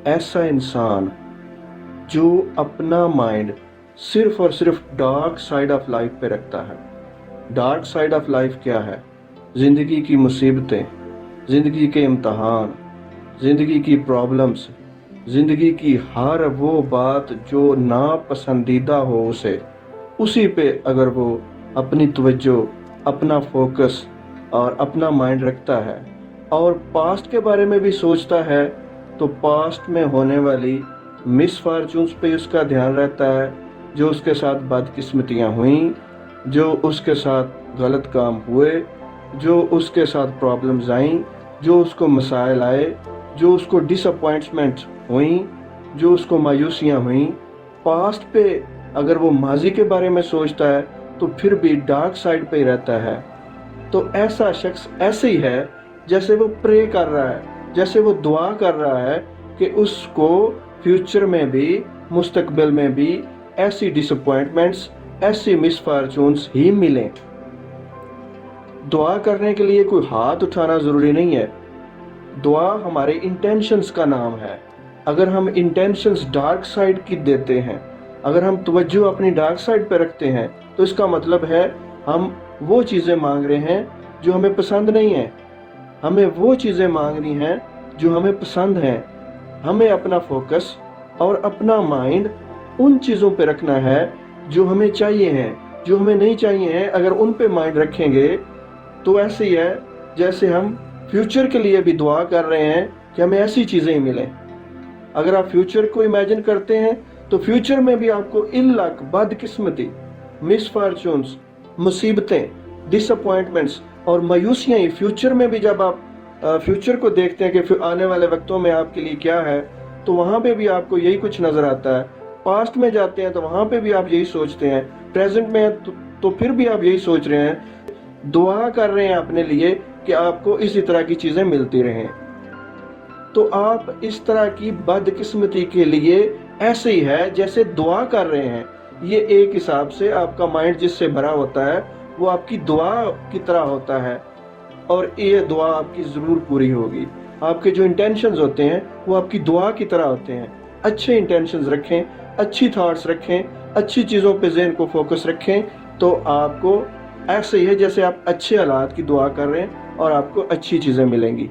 ऐसा इंसान जो अपना माइंड सिर्फ और सिर्फ डार्क साइड ऑफ लाइफ पे रखता है। डार्क साइड ऑफ लाइफ क्या है? ज़िंदगी की मुसीबतें, ज़िंदगी के इम्तहान, ज़िंदगी की प्रॉब्लम्स, ज़िंदगी की हर वो बात जो नापसंदीदा हो उसे, उसी पे अगर वो अपनी तवज्जो, अपना फोकस और अपना माइंड रखता है और पास्ट के बारे में भी सोचता है, तो पास्ट में होने वाली मिसफॉर्चून्स पे उसका ध्यान रहता है, जो उसके साथ बदकिस्मतियाँ हुई, जो उसके साथ गलत काम हुए, जो उसके साथ प्रॉब्लम्स आईं, जो उसको मसाइल आए, जो उसको डिसअपॉइंटमेंट हुई, जो उसको मायूसियाँ हुई। पास्ट पे अगर वो माजी के बारे में सोचता है तो फिर भी डार्क साइड पे ही रहता है। तो ऐसा शख्स ऐसे ही है जैसे वो प्रे कर रहा है, जैसे वो दुआ कर रहा है कि उसको फ्यूचर में भी, मुस्तकबिल में भी ऐसी डिसअपॉइंटमेंट्स, ऐसी मिसफॉर्चून्स ही मिलें। दुआ करने के लिए कोई हाथ उठाना ज़रूरी नहीं है। दुआ हमारे इंटेंशंस का नाम है। अगर हम इंटेंशंस डार्क साइड की देते हैं, अगर हम तवज्जो अपनी डार्क साइड पे रखते हैं, तो इसका मतलब है हम वो चीज़ें मांग रहे हैं जो हमें पसंद नहीं है। हमें वो चीज़ें मांगनी हैं जो हमें पसंद हैं। हमें अपना फोकस और अपना माइंड उन चीज़ों पे रखना है जो हमें चाहिए हैं। जो हमें नहीं चाहिए हैं, अगर उन पे माइंड रखेंगे तो ऐसे ही है जैसे हम फ्यूचर के लिए भी दुआ कर रहे हैं कि हमें ऐसी चीज़ें ही मिलें। अगर आप फ्यूचर को इमेजिन करते हैं तो फ्यूचर में भी आपको इल लक, बदकिस्मती, मिसफॉर्चून्स, मुसीबतें, डिसअपॉइंटमेंट्स और मायूसियाँ ही फ्यूचर में भी, जब आप फ्यूचर को देखते हैं कि आने वाले वक्तों में आपके लिए क्या है, तो वहाँ पे भी आपको यही कुछ नज़र आता है। पास्ट में जाते हैं तो वहाँ पे भी आप यही सोचते हैं। प्रेजेंट में है तो फिर भी आप यही सोच रहे हैं। दुआ कर रहे हैं अपने लिए कि आपको इसी तरह की चीज़ें मिलती रहें। तो आप इस तरह की बदकिस्मती के लिए ऐसे ही है जैसे दुआ कर रहे हैं। ये एक हिसाब से आपका माइंड जिससे भरा होता है वो आपकी दुआ की तरह होता है, और ये दुआ आपकी ज़रूर पूरी होगी। आपके जो इंटेंशंस होते हैं वो आपकी दुआ की तरह होते हैं। अच्छे इंटेंशंस रखें, अच्छी थॉट्स रखें, अच्छी चीज़ों पे ज़हन को फोकस रखें, तो आपको ऐसे ही है जैसे आप अच्छे हालात की दुआ कर रहे हैं और आपको अच्छी चीज़ें मिलेंगी।